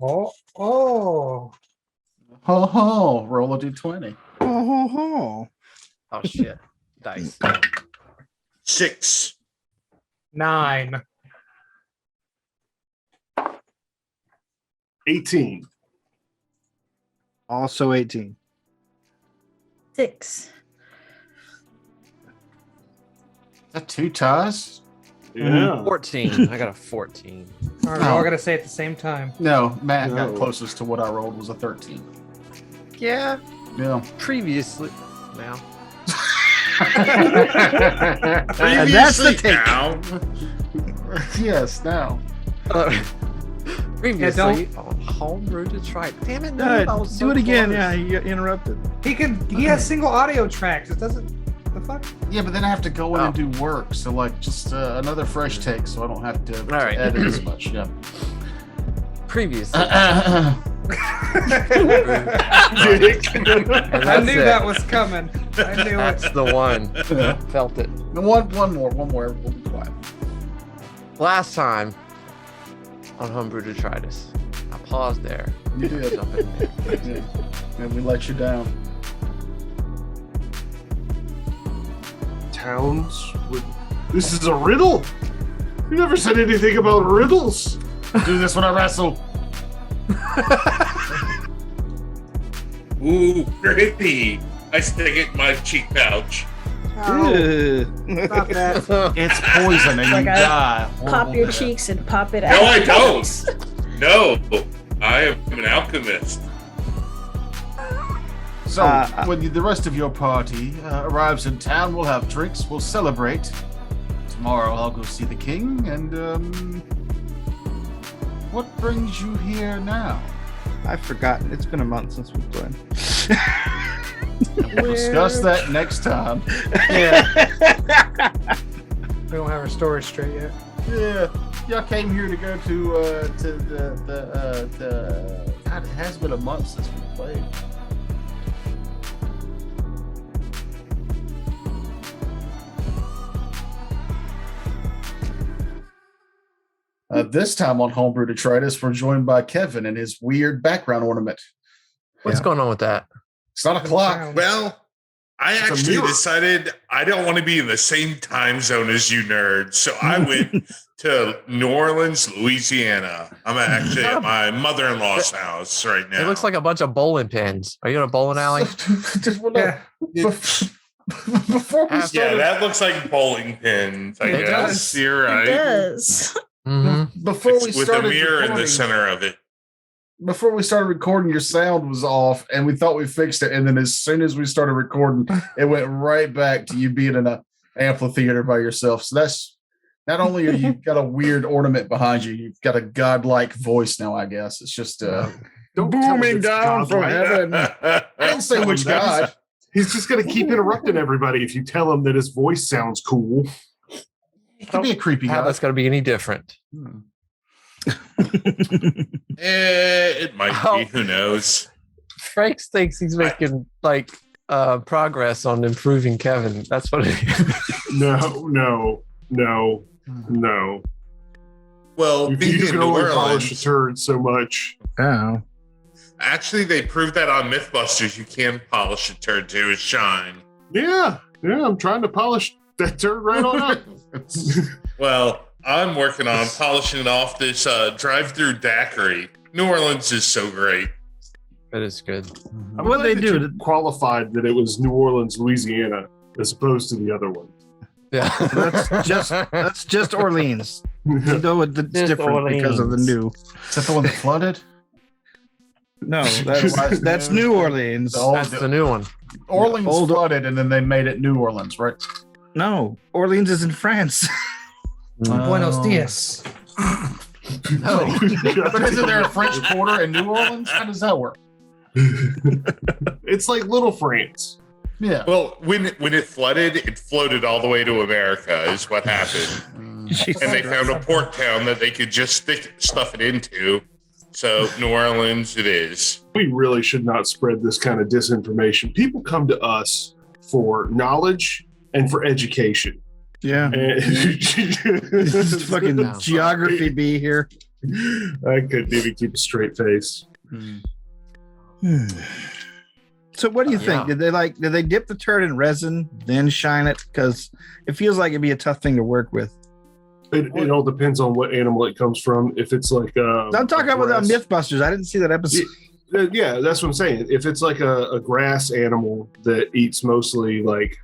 Oh, oh. Ho ho! Roll a d20. Oh. Oh shit. Dice. 6. 9. 18. Also 18. 6. Is that 2 ties? Yeah. 14. I got a 14. All right, we're all gonna say at the same time. No, Matt got No. closest to what I rolled was a 13. Yeah. Yeah. Previously. Now. And that's the take. Now, Yes, now. Previously on Homebrew Detroit. Damn it! No, I was so Do it again. close. Yeah, you interrupted. He has single audio tracks. It doesn't. The fuck? Yeah, but then I have to go in and do work. So, like, just another fresh take so I don't have to, right. edit as much. Yeah. Previously. Dick. And I that's knew it. that was coming. I knew That's it. the one. Yeah. Felt it. One more. We'll be quiet. Last time on Homebrew Detritus, I paused there. You did. Jump in there. You did. And we let you down. Towns would. This is a riddle. You never said anything about riddles. Do this when I wrestle. ooh, pretty. I stick it in my cheek pouch. Stop that. It's poison and Like you I die. Pop Horrible your death. cheeks and pop it No, out. I don't. No, I am an alchemist. So, Uh, when the rest of your party arrives in town, we'll have drinks, we'll celebrate. Tomorrow I'll go see the king, and, what brings you here now? I've forgotten. It's been a month since we played. We'll discuss that next time. We don't have our story straight yet. Yeah, y'all came here to go to the God, it has been a month since we played. This time on Homebrew Detritus, we're joined by Kevin and his weird background ornament. What's going on with that? It's not a clock. Well, I It's a actually mirror. decided I don't want to be in the same time zone as you nerds. So I went to New Orleans, Louisiana. I'm actually at my mother-in-law's house right now. It looks like a bunch of bowling pins. Are you in a bowling alley? Well, no. Yeah. Before we Yeah, started, that looks like bowling pins. I It guess does. you're right. It does. Mm-hmm. before we It's with a started mirror in the recording- center of it. Before we started recording, your sound was off, and we thought we fixed it. And then as soon as we started recording, it went right back to you being in an amphitheater by yourself. So that's not only are you got a weird ornament behind you, you've got a godlike voice now. I guess it's just Don't tell him Booming it's down from godlike. heaven. I didn't say which god. He's just going to keep interrupting everybody if you tell him that his voice sounds cool. It could be a creepy How god. that's going to be any different? It might Oh. be. Who knows? Frank thinks he's making progress on improving Kevin. That's what it is. No. Well, You being in can New only polish a Orleans, turd so much. Oh. actually, they proved that on MythBusters. You can polish a turd to its shine. Yeah, I'm trying to polish that turd right on up. Well, I'm working on polishing off this drive-through daiquiri. New Orleans is so great. It is good. I'm What'd glad they that do? you qualified that it was New Orleans, Louisiana, as opposed to the other one. Yeah. That's just Orleans. You know it's Just different because of the Orleans. new. Is that the one that flooded? No, that's New Orleans. That's the new one. Orleans Old- flooded, and then they made it New Orleans, right? No, Orleans is in France. Buenos Oh. dias. No, but isn't there a French Quarter in New Orleans? How does that work? It's like Little France. Yeah. Well, when it flooded, it floated all the way to America, is what happened. And they found a port town that they could just stuff it into. So New Orleans it is. We really should not spread this kind of disinformation. People come to us for knowledge and for education. Yeah. And This fucking No. geography bee here. I couldn't even keep a straight face. So what do you think? Yeah. Did they dip the turd in resin, then shine it? Because it feels like it'd be a tough thing to work with. It all depends on what animal it comes from. If it's like I'm talking about grass- Mythbusters. I didn't see that episode. Yeah, that's what I'm saying. If it's like a grass animal that eats mostly like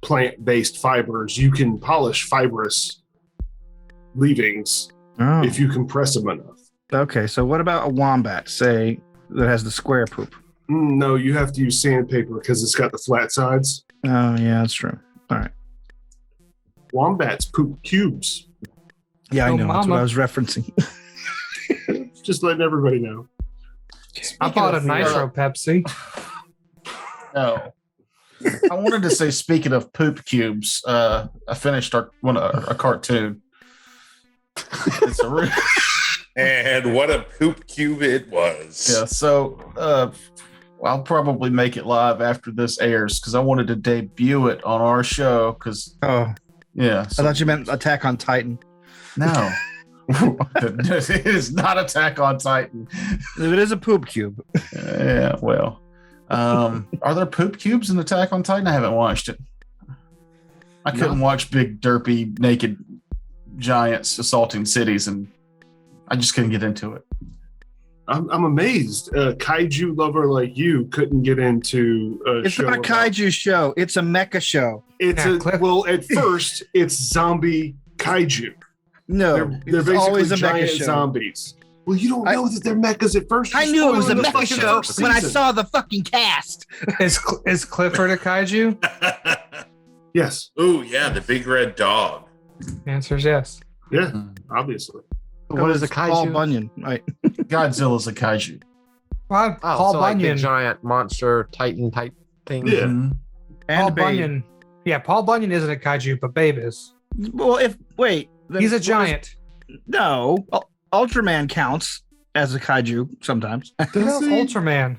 plant-based fibers, you can polish fibrous leavings Oh. if you compress them enough. Okay, so what about a wombat, say, that has the square poop? No, you have to use sandpaper because it's got the flat sides. Oh, yeah, that's true. All right. Wombats poop cubes. Yeah, I Oh, know. That's what mama. I was referencing. Just letting everybody know. I bought a of- Nitro Pepsi. No. I wanted to say, speaking of poop cubes, I finished a cartoon. It's a real, And what a poop cube it was. yeah. So I'll probably make it live after this airs because I wanted to debut it on our show. Because Oh, yeah, I thought you meant Attack on Titan. no, it is not Attack on Titan. It is a poop cube. Yeah, well, are there poop cubes in Attack on Titan? I haven't watched it. I couldn't watch big derpy naked giants assaulting cities, and I just couldn't get into it. I'm amazed. A kaiju lover like you couldn't get into a It's show not a about- kaiju show. It's a mecha show. It's Yeah, Cliff. well, at first it's zombie kaiju. No, They're it's basically always a giant mecha show. zombies. Well, you don't know that they're mechas at first. I You're knew it was a spoiling the mecha fucking show first when I season. saw the fucking cast. Is Clifford a kaiju? Yes. Oh, yeah, the big red dog. The answer is yes. Yeah. Obviously. What is a Paul kaiju? Bunyan? Right. Godzilla's a kaiju. Well, Oh, Paul so like Bunyan. the giant monster Titan type thing. Yeah. Mhm. Paul And Babe. Bunyan. Yeah, Paul Bunyan isn't a kaiju, but Babe is. Well, then He's a what is- giant. No, Ultraman counts as a kaiju sometimes. Who's Ultraman?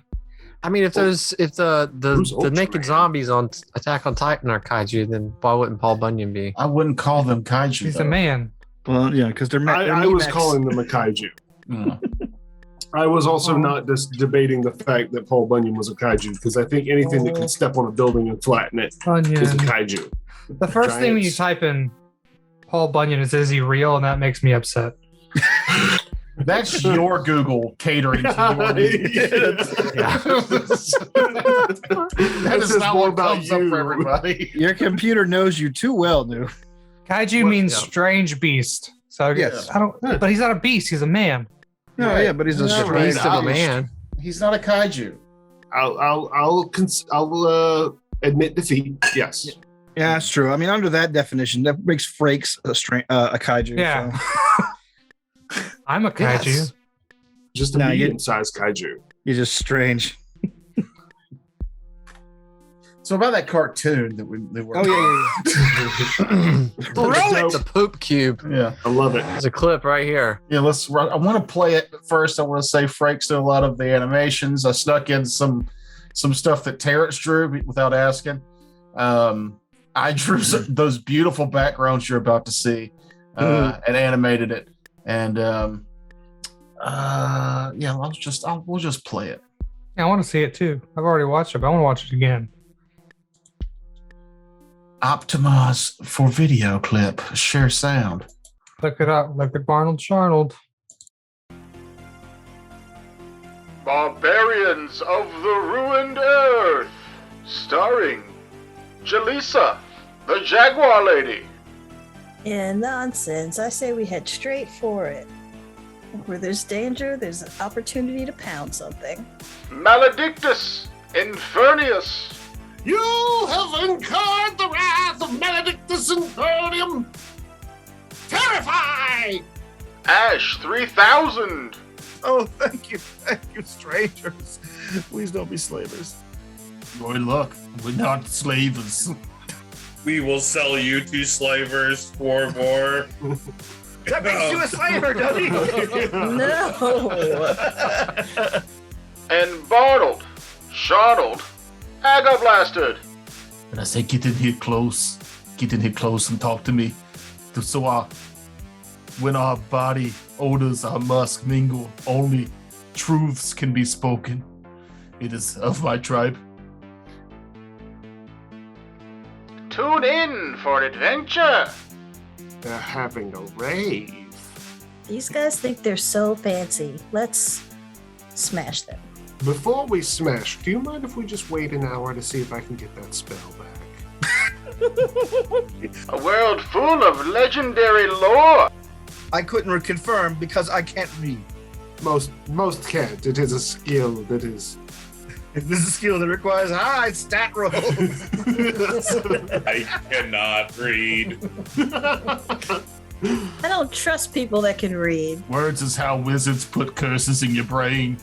I mean, if the Who's naked Ultraman? zombies on Attack on Titan are kaiju, then why wouldn't Paul Bunyan be? I wouldn't call them kaiju. He's though. a man. Well, yeah, because they're I was calling them a kaiju. Mm. I was also Oh. not just debating the fact that Paul Bunyan was a kaiju because I think anything that could step on a building and flatten it is a Bunyan. kaiju. The first thing when you Giants. type in Paul Bunyan is he real? And that makes me upset. That's your Google catering to your needs. That That is says not more what about comes up for you. everybody. Your computer knows you too well, dude. Kaiju What- means yeah. strange beast. So Yes. I don't. But he's not a beast. He's a man. No, Right. yeah, but he's a Yeah, straight Beast of a out. man. He's not a kaiju. I'll admit defeat. Yes. Yeah, that's true. I mean, under that definition, that makes Frakes a kaiju. Yeah. So I'm a kaiju. Yes. Just a No, you- medium-sized kaiju. you're just strange. So about that cartoon that we were. Oh yeah. Roll it. The poop cube. yeah. I love it. There's a clip right here. Yeah, let's run. I want to play it, but first I want to say Frank's did a lot of the animations. I snuck in some stuff that Terrence drew without asking. I drew those beautiful backgrounds you're about to see and animated it. And yeah, we'll just play it. Yeah, I want to see it too. I've already watched it, but I want to watch it again. Optimize for video clip. Share sound. Look it up. Look at Arnold Charnold. Barbarians of the Ruined Earth, starring Jalisa, the Jaguar Lady. Yeah, nonsense. I say we head straight for it. Where there's danger, there's an opportunity to pound something. Maledictus, Infernius, You have incurred the wrath of Maledictus Infernium. Terrify! Ash 3000, Oh, thank you, strangers. Please don't be slavers. Boy, look, we're not slavers. We will sell you to slavers for more. That makes you a slaver, doesn't it? No! and Barnold, Sharnold, Agablasted. And I say, get in here close and talk to me. So When our body odors our musk mingle, only truths can be spoken. It is of my tribe. Tune in for adventure. They're having a rave. These guys think they're so fancy. Let's smash them. Before we smash, do you mind if we just wait an hour to see if I can get that spell back? A world full of legendary lore. I couldn't confirm because I can't read. Most can't. It is a skill that is. This is a skill that requires high stat rolls. I cannot read. I don't trust people that can read. Words is how wizards put curses in your brain.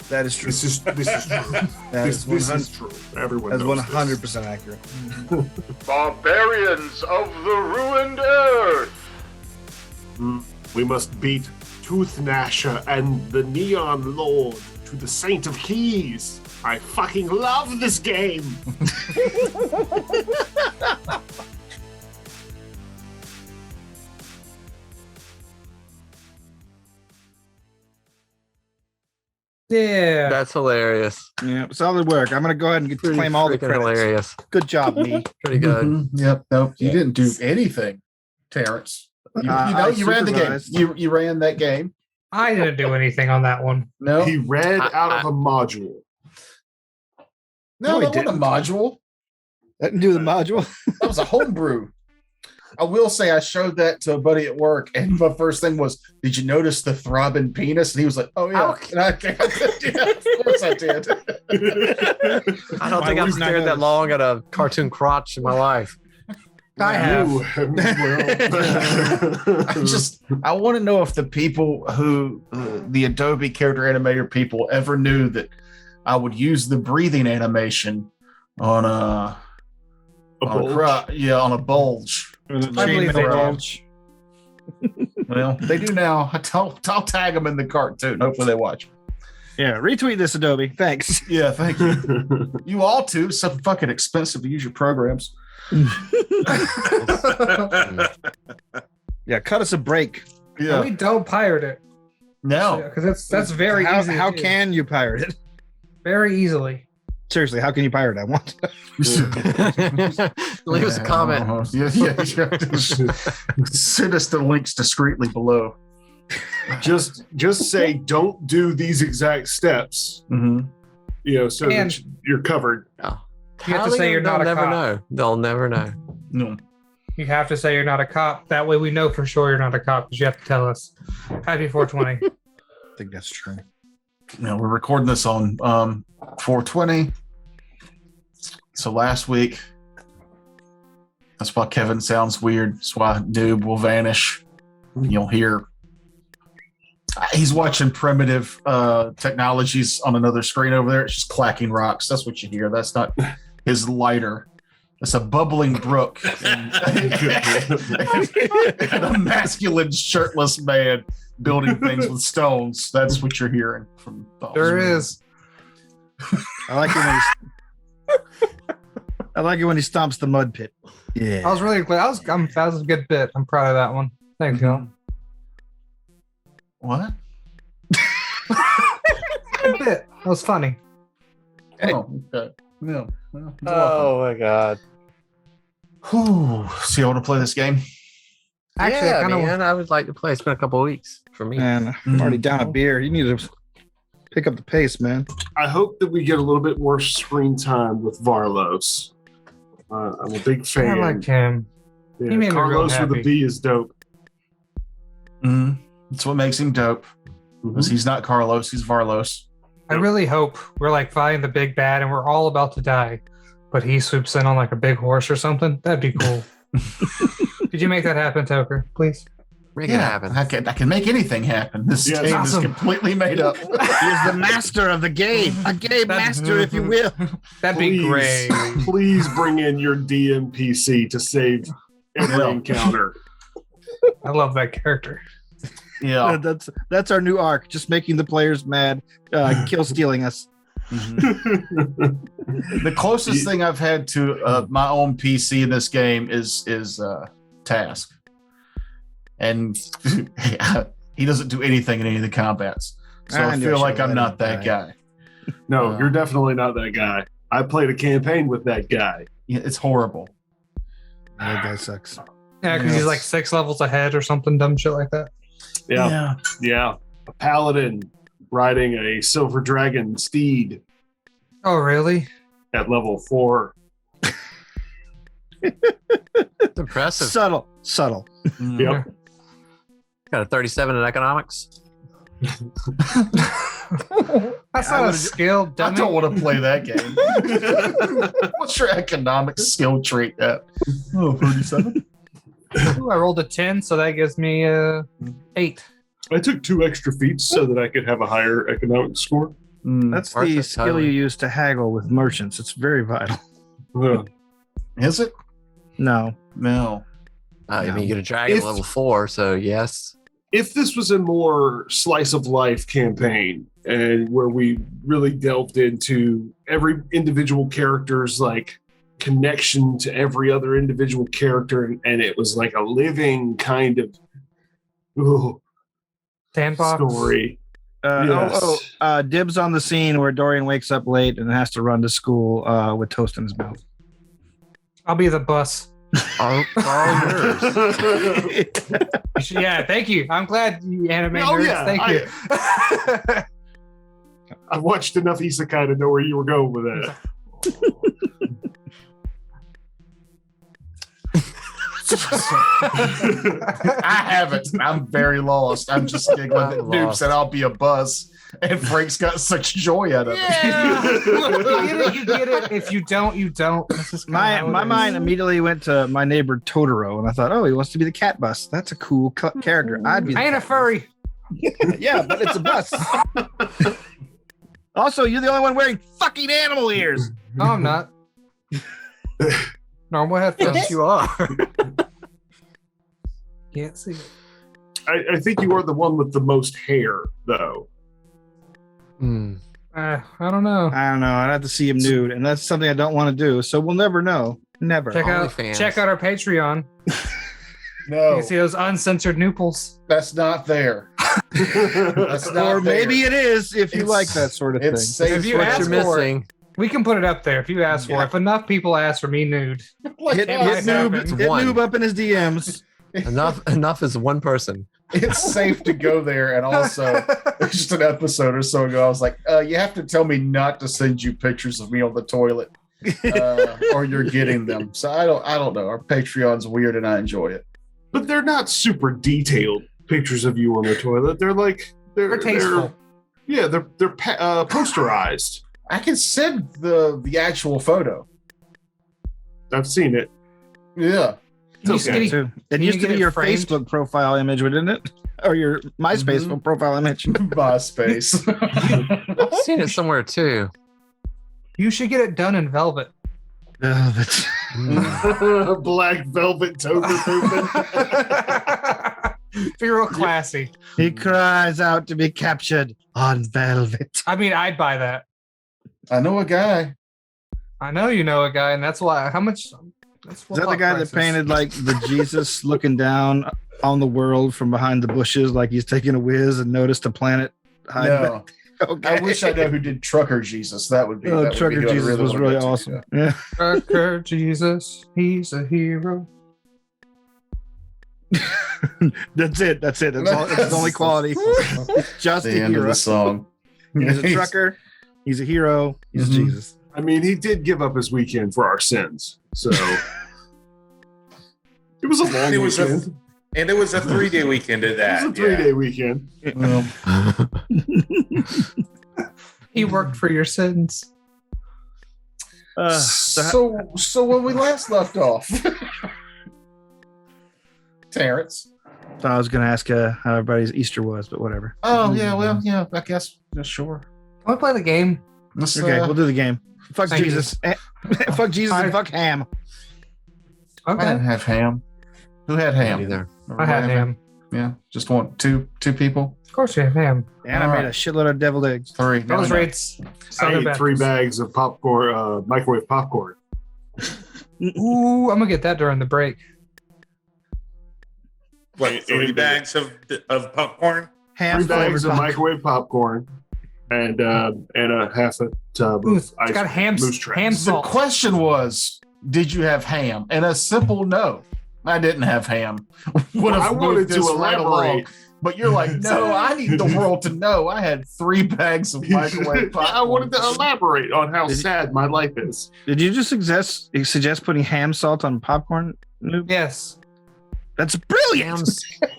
That is true. This is true. This is true. Everyone That's knows 100% accurate. Barbarians of the ruined earth. We must beat Tooth Gnasher and the Neon Lord to the Saint of Keys. I fucking love this game. Yeah. That's hilarious. Yeah, solid work. I'm gonna go ahead and Pretty claim all the freaking credits. hilarious. Good job, me. Pretty good. Mhm. Yep. No, you didn't do anything, Terrence. You I you ran the game. supervised. You ran that game. I didn't do anything on that one. No, He read out of a module. no, he that wasn't a module. I didn't do the module. That was a homebrew. I will say I showed that to a buddy at work, and my first thing was, "Did you notice the throbbing penis?" And he was like, "Oh yeah." How- And yeah, of course I did. I don't think I've was not stared that noticed. long at a cartoon crotch in my life. I have. I want to know if the people who the Adobe character animator people ever knew that I would use the breathing animation on a bulge. I believe they bulge. Well, they do now. I'll tag them in the cartoon. Hopefully they watch. Yeah, retweet this, Adobe. Thanks. Yeah, thank you. You all too. It's so fucking expensive to use your programs. Yeah, cut us a break. Yeah. We don't pirate it. No. Because that's very how, easy. to How do. can you pirate it? Very easily. Seriously, how can you pirate it? I want to. Leave us a comment. Yeah. Send us the links discreetly below. just say don't do these exact steps. Mm-hmm. So that you're covered. You have to say you're not a never cop. know. They'll never know. No. You have to say you're not a cop. That way we know for sure you're not a cop because you have to tell us. Happy 420. I think that's true. Yeah, we're recording this on 420. So last week, that's why Kevin sounds weird. That's why Noob will vanish. You'll hear he's watching primitive technologies on another screen over there. It's just clacking rocks. That's what you hear. That's not his lighter. It's a bubbling brook and a masculine shirtless man building things with stones. That's what you're hearing from the There is. I like it when I like it when he stomps the mud pit. Yeah. I was really glad. That was a good bit. I'm proud of that one. Thanks, y'all. What? Good bit. That was funny. Oh, okay. Yeah. Well, Oh my god. Whew. So you want to play this game? Actually, yeah, I kind of. man, I would like to play. It's been a couple of weeks for me. Man, I'm already down a beer. You need to pick up the pace, man. I hope that we get a little bit more screen time with Varlos. I'm a big fan. I like him. Yeah, He made me real Carlos with a happy. B is dope. Mm-hmm. That's what makes him dope. Because he's not Carlos, he's Varlos. I really hope we're like fighting the big bad and we're all about to die, but he swoops in on like a big horse or something. That'd be cool. Could you make that happen, Toker? Please. Make it happen. I can make anything happen. This Yeah, game awesome. is completely made up. He is the master of the game. A game master, if you will. That'd be great. Please bring in your DMPC to save every Yeah. encounter. I love that character. Yeah. That's our new arc. Just making the players mad, kill stealing us. The closest thing I've had to my own PC in this game is Task. and he doesn't do anything in any of the combats. So I knew feel I like should've I'm let not him that die. guy. No, you're definitely not that guy. I played a campaign with that guy. Yeah, it's horrible. That guy sucks. Yeah, because he's like 6 levels ahead or something dumb shit like that. Yeah. A paladin riding a silver dragon steed Oh, really? at level 4. It's impressive. Subtle. Mm. Yep. Got a 37 in economics. That's not a skill, I dummy. don't want to play that game. What's your economic skill trait at? Oh, 37. Ooh, I rolled a 10, so that gives me 8. I took 2 extra feats so that I could have a higher economic score. That's the Martha, skill Tyler. you use to haggle with merchants. It's very vital. Yeah. Is it? No. No. I mean, you get a dragon If- level 4, so yes. If this was a more slice of life campaign and where we really delved into every individual character's like connection to every other individual character, and it was like a living kind of Sandbox. story. Yes. Dibs on the scene where Dorian wakes up late and has to run to school with toast in his mouth. I'll be the bus. All yours. Yeah, thank you. I'm glad you anime Oh, nerds. yeah, Thank you. I've watched enough isekai to know where you were going with that. I haven't. I'm very lost. I'm just giggling that I'm Noob lost. said I'll be a bus, and Frank's got such joy out of it. You get it. If you don't, you don't. That's just kinda My how it my is. mind immediately went to my neighbor Totoro, and I thought, oh, he wants to be the cat bus. That's a cool character. I'd be. The I ain't a cat furry. bus. Yeah, but it's a bus. Also, you're the only one wearing fucking animal ears. No, I'm not. Normal headphones. Yes, you are. Can't see it. I think you are the one with the most hair, though. Hmm. I don't know. I don't know. I'd have to see him nude, and that's something I don't want to do. So we'll never know. Never. OnlyFans. Check out our Patreon. You No, can see those uncensored nooples. that's not there. That's not Or maybe there. it is if you It's- like that sort of thing. It's safe. If you What ask you're for it, missing. we can put it up there if you ask for it. Yeah. If enough people ask for me nude, Like, Hit, It hit, might happen. noob, hit One. noob up in his DMs. Enough is one person. it's safe to go there, and also just an episode or so ago, I was like, you have to tell me not to send you pictures of me on the toilet, or you're getting them. So I don't know. Our Patreon's weird, and I enjoy it. But they're not super detailed pictures of you on the toilet. They're like They're tasteful. they're posterized. I can send the actual photo. I've seen it. Yeah. Can you Okay. skinny- Too. It Can you used to get be it your framed? Facebook profile image, didn't it? Or your MySpace profile image. MySpace. I've seen it somewhere too. You should get it done in velvet. Oh, that's Black velvet toga pooping. Be real classy. he cries out to be captured on velvet. I mean, I'd buy that. I know a guy. I know you know a guy, and that's why. How much? That's Is that the guy that painted like the Jesus looking down on the world from behind the bushes, like he's taking a whiz and noticed a planet? hiding No. back? Okay. I wish I know who did Trucker Jesus. That would be. Oh, that would be Trucker who I Jesus was wanna really go to. awesome. Yeah. Trucker Jesus? He's a hero. That's it. That's it. That's all. It's his only quality. It's just The a end of hero. the song. He's a trucker. He's a hero. He's Mhm. Jesus. I mean, he did give up his weekend for our sins. So it was a long It was weekend. and it was a 3-day weekend at It that. was a 3-day weekend. Well, He worked for your sins. so when we last left off, Terrence. Thought I was going to ask how everybody's Easter was, but whatever. Oh yeah, well yeah, I guess sure. Can we play the game? Let's, Okay, we'll do the game. Fuck Thank you. Jesus. Fuck Jesus and fuck ham. I Okay. didn't have ham. Who had ham? Either. I had ham. Yeah, just two people. Of course you have ham. And I All made right. a shitload of deviled eggs. 3. No, Those no. rates. I Southern ate 3 Baptist. bags of popcorn, microwave popcorn. Ooh, I'm gonna get that during the break. What, 3 bags of popcorn? Ham 3 bags flavored of popcorn. microwave popcorn and a half a tub Ooh, of it's ice got ham, moose tracks. ham The salt. question was, did you have ham? And a simple no. I didn't have ham. Would I have wanted moved to this right along. elaborate. But you're like, no, I need the world to know I had 3 bags of microwave popcorn. I wanted to elaborate on how sad my life is. Did you just suggest putting ham salt on popcorn? Noob? Yes. That's brilliant.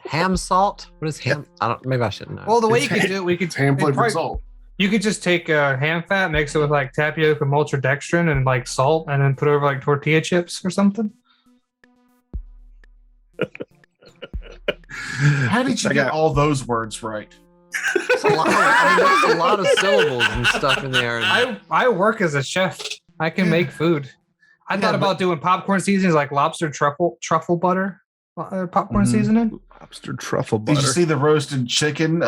Ham salt? What is ham? I don't. Maybe I shouldn't know. Well, the way you It's could do it, we could It's ham flavored probably- salt. You could just take ham fat, mix it with like tapioca, maltodextrin, and like salt, and then put it over like tortilla chips or something. How did you I get got- all those words right? It's a lot. There's a lot of syllables and stuff in there. I work as a chef. I can make food. I thought about doing popcorn seasonings like lobster truffle butter popcorn Mhm. seasoning. Lobster truffle butter. Did you see the roasted chicken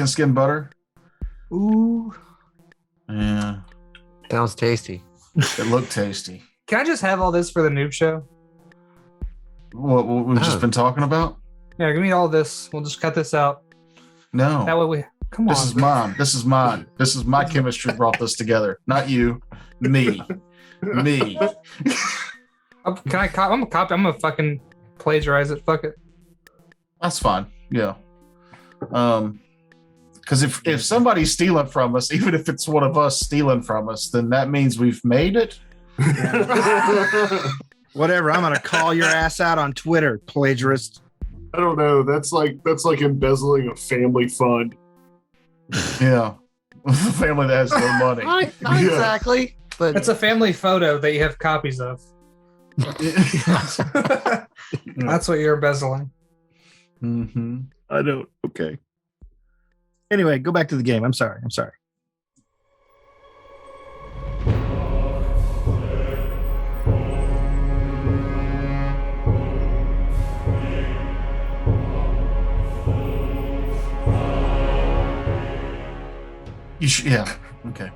skin butter? Ooh. Yeah, Sounds tasty. it looked tasty. Can I just have all this for the noob show? What we've just Oh. been talking about? Yeah, give me all this. We'll just cut this out. No. That way we come This on. is mine. This is mine. This is my chemistry brought this together. Not you. Me. Me. I'm gonna copy. I'm gonna fucking plagiarize it. Fuck it. That's fine. Yeah. Because if somebody's stealing from us, even if it's one of us stealing from us, then that means we've made it. Whatever. I'm gonna call your ass out on Twitter, plagiarist. I don't know. That's like embezzling a family fund. Yeah. The family that has no money. Not Yeah. exactly, but It's a family photo that you have copies of. That's what you're embezzling. Mm-hmm. I don't. Okay. Anyway, go back to the game. I'm sorry. You should, yeah. Okay.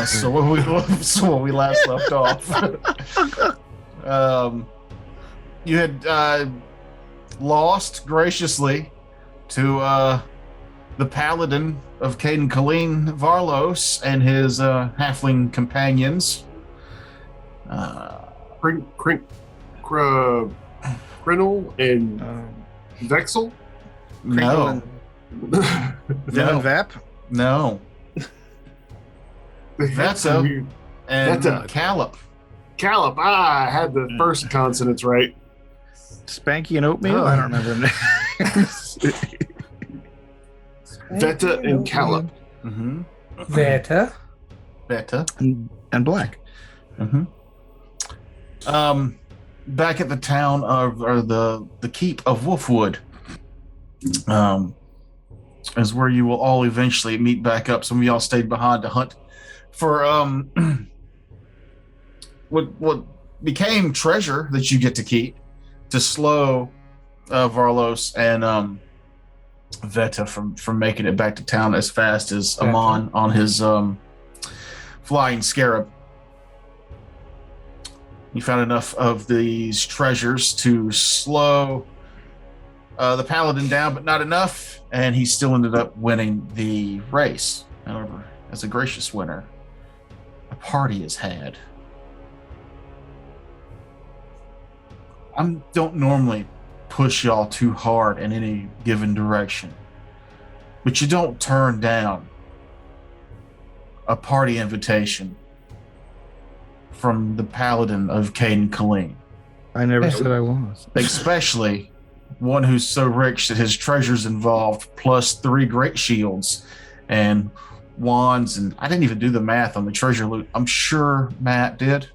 So when we last left off, you had lost graciously to the paladin of Caden Colleen Varlos and his halfling companions. Crinle and Vexel. No, Villain Vap. no, That's a- weird. and That's a- Callop. Callop. I had the first consonants right. Spanky and Oatmeal. Oh. I don't remember the names. Veta and Callop. Mm-hmm. Veta. Beta. and Black. Mm-hmm. Back at the town of or the keep of Wolfwood, is where you will all eventually meet back up. Some of y'all stayed behind to hunt for what became treasure that you get to keep to slow Varlos and Veta from making it back to town as fast as Amon on his flying scarab. You found enough of these treasures to slow the paladin down, but not enough, and he still ended up winning the race. However, as a gracious winner, a party is had. I don't normally push y'all too hard in any given direction, but you don't turn down a party invitation from the paladin of Caden Colleen, I never said I was. especially one who's so rich that his treasures involved plus 3 great shields and wands, and I didn't even do the math on the treasure loot. I'm sure Matt did.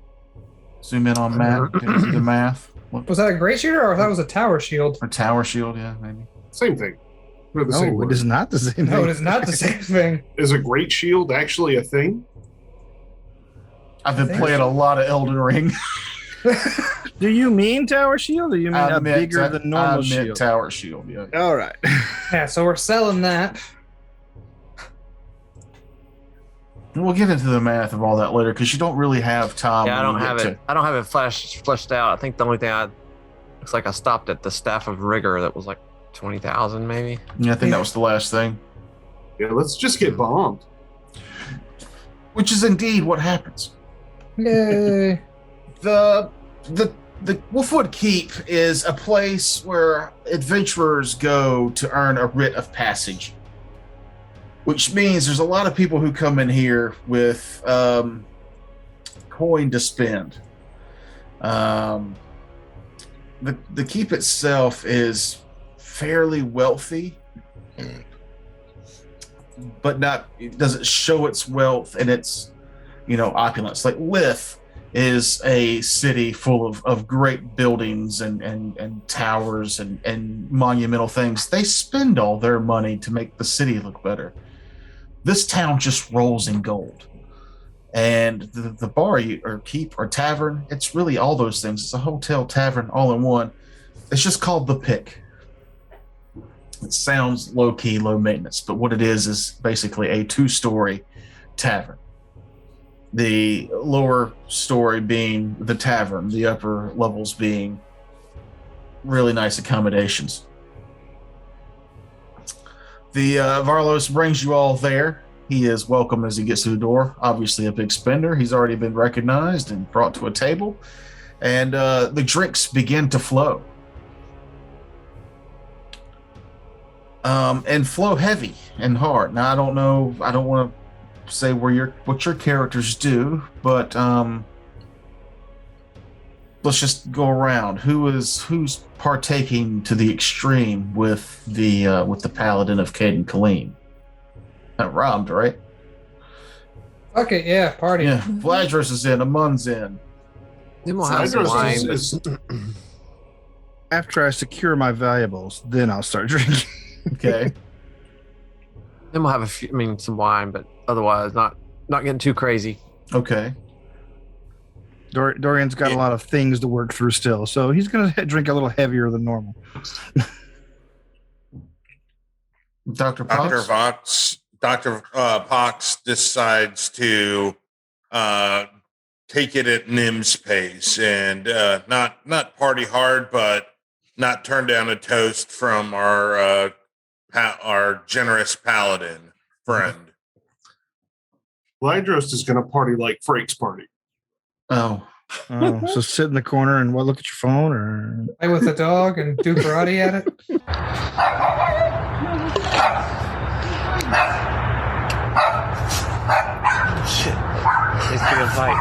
Zoom in on Matt. Did he do the math? What, Was that a great shooter or that was a tower shield? or tower shield? Yeah, maybe. Same thing. They're the same No, word. it is not the same. No, thing. it is not the same thing. Is a great shield actually a thing? I've been playing a lot of Elden Ring. Do you mean Tower Shield, or you mean a bigger than normal I meant shield? tower shield. Yeah. All right. Yeah, so we're selling that. We'll get into the math of all that later because you don't really have time. yeah, I when don't you have get it. I don't have it fleshed out. I think the only thing I Looks like I stopped at the Staff of Rigor that was like 20,000 maybe. Yeah, I think that was the last thing. Yeah, let's just get bombed. Which is indeed what happens. Yay. The Wolfwood Keep is a place where adventurers go to earn a writ of passage, which means there's a lot of people who come in here with coin to spend. The keep itself is fairly wealthy, but it doesn't show its wealth and its opulence. Like Lith is a city full of great buildings and towers and monumental things. They spend all their money to make the city look better. This town just rolls in gold. And the bar or keep or tavern, it's really all those things. It's a hotel tavern all in one. It's just called The Pick. It sounds low-key, low maintenance, but what it is basically a 2-story tavern. The lower story being the tavern, the upper levels being really nice accommodations. The Varlos brings you all there. He is welcome as he gets to the door. Obviously a big spender. He's already been recognized and brought to a table. And the drinks begin to flow. And flow heavy and hard. Now, I don't want to say what your characters do, but let's just go around. Who's partaking to the extreme with the paladin of Caden Colleen? That rhymed, right? Okay, yeah, party. Yeah, Vladros is in. Amun's in. Then we'll have some Hydros wine. After I secure my valuables, then I'll start drinking. Okay. Then we'll have some wine, but otherwise not getting too crazy. Okay. Dorian's got a lot of things to work through still, so he's going to drink a little heavier than normal. Dr. Pox? Dr. Pox decides to take it at Nim's pace and not party hard, but not turn down a toast from our generous paladin friend. Lydros is going to party like Frank's party. Oh. So sit in the corner and look at your phone or Play with the dog and do karate at it. Shit. Let's get a fight.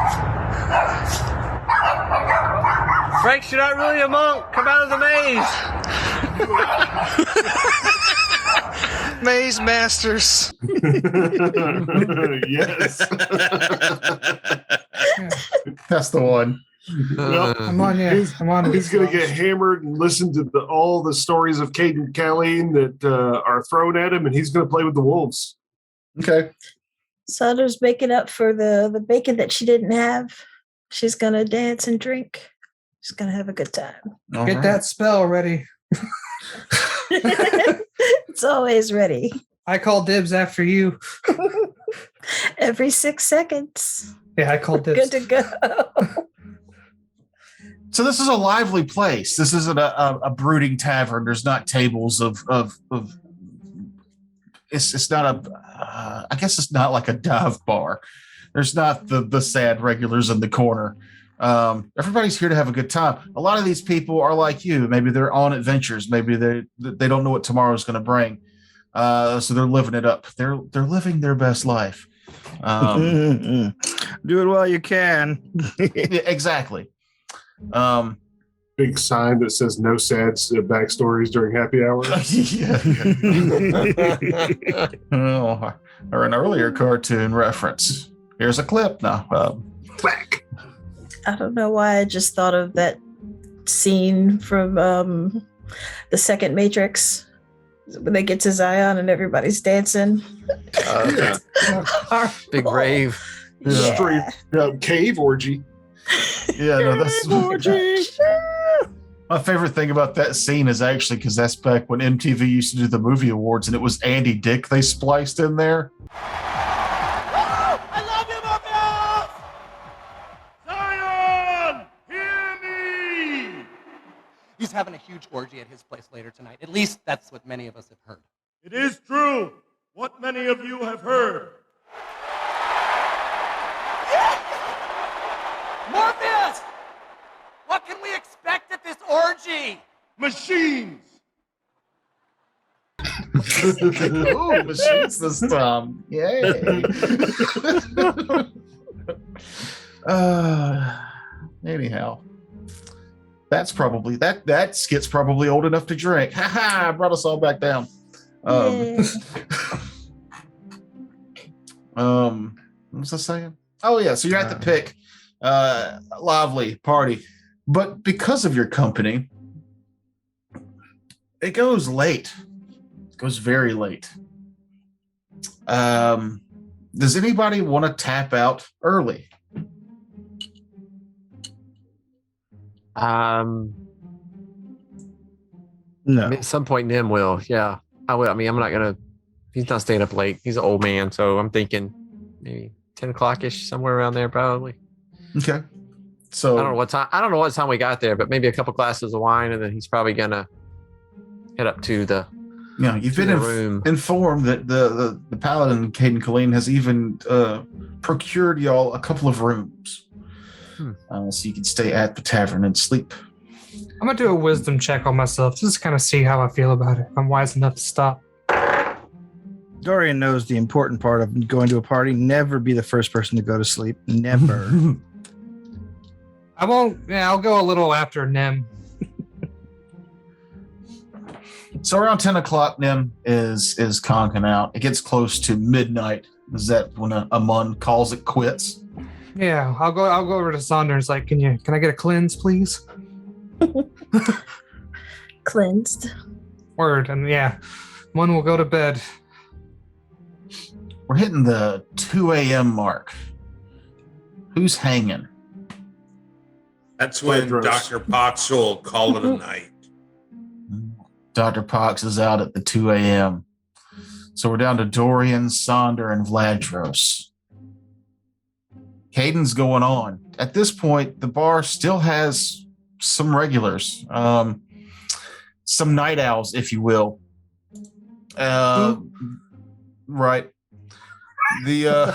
Frank, you're not really a monk. Come out of the maze. Maze Masters. Yes. That's the one. I'm on you. He's going to get hammered and listen to all the stories of Caden Colleen that are thrown at him, and he's going to play with the wolves. Okay. Sauter's making up for the bacon that she didn't have. She's going to dance and drink. She's going to have a good time. Get that spell ready. It's always ready. I call dibs after you. Every 6 seconds. Yeah, I call dibs. Good to go. So this is a lively place. This isn't a brooding tavern. There's not tables of it's not I guess it's not like a dive bar. There's not the sad regulars in the corner. Everybody's here to have a good time. A lot of these people are like you. Maybe they're on adventures. Maybe they don't know what tomorrow's going to bring. So they're living it up. They're living their best life. do it while you can. Yeah, exactly. Big sign that says no sad backstories during happy hour. Oh, or an earlier cartoon reference. Here's a clip now. Back. I don't know why I just thought of that scene from the second Matrix when they get to Zion and everybody's dancing. Big rave. Yeah. Straight up cave orgy. Yeah, no, that's my favorite thing about that scene is actually because that's back when MTV used to do the movie awards and it was Andy Dick they spliced in there. I love you, Zion, hear me! he's having a huge orgy at his place later tonight. At least that's what many of us have heard. It is true. What many of you have heard. Morpheus! What can we expect at this orgy? Machines. Ooh, machines this time. Yay. Anyhow. That's probably that skit's probably old enough to drink. Ha ha! Brought us all back down. What was I saying? Oh yeah, so you're at the pick. Lively party. But because of your company, it goes late. It goes very late. Does anybody want to tap out early? No. At some point, Nim will. Yeah, I will. I mean, I'm not gonna. He's not staying up late. He's an old man, so I'm thinking maybe 10 o'clock ish, somewhere around there, probably. Okay. So I don't know what time. I don't know what time we got there, but maybe a couple glasses of wine, and then he's probably gonna head up to the. Yeah, you've been room. informed that the paladin Caden Colleen has even procured y'all a couple of rooms, so you can stay at the tavern and sleep. I'm gonna do a wisdom check on myself just to kind of see how I feel about it. If I'm wise enough to stop. Dorian knows the important part of going to a party. Never be the first person to go to sleep. Never. I won't. Yeah, I'll go a little after Nim. So around 10 o'clock, Nim is conking out. It gets close to midnight. Is that when a Mun calls it quits? Yeah, I'll go over to Saunders. Like, can I get a cleanse, please? Cleansed. Word, and yeah, Mun will go to bed. We're hitting the 2 a.m. mark. Who's hanging? That's when Dr. Pox will call it a night. Dr. Pox is out at the 2 a.m. So we're down to Dorian, Sonder, and Vladros. Caden's going on. At this point, the bar still has some regulars, some night owls, if you will. Right. Let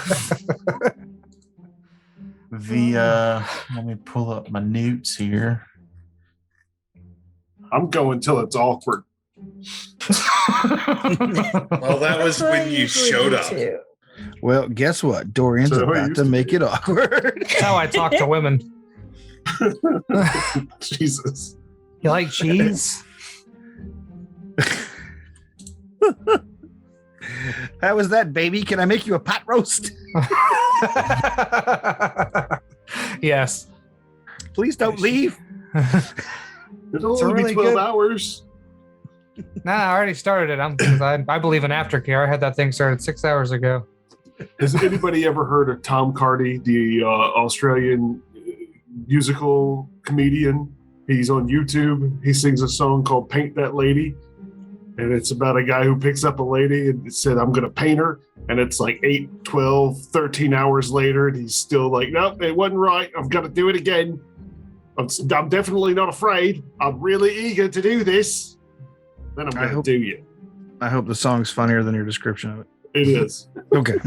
me pull up my notes here. I'm going till it's awkward. Well, that was when you showed up. Well, guess what? Dorian's about to make it awkward. That's how I talk to women. Jesus. You like cheese? How was that, baby? Can I make you a pot roast? Yes. Please don't leave. It'll only be 12 hours. Nah, I already started it. I believe in aftercare. I had that thing started 6 hours ago. Has anybody ever heard of Tom Cardy, the Australian musical comedian? He's on YouTube. He sings a song called Paint That Lady. And it's about a guy who picks up a lady and said, I'm going to paint her. And it's like 8, 12, 13 hours later. And he's still like, nope, it wasn't right. I've got to do it again. I'm definitely not afraid. I'm really eager to do this. Then I'm going to do you. I hope the song's funnier than your description of it. It is. Okay.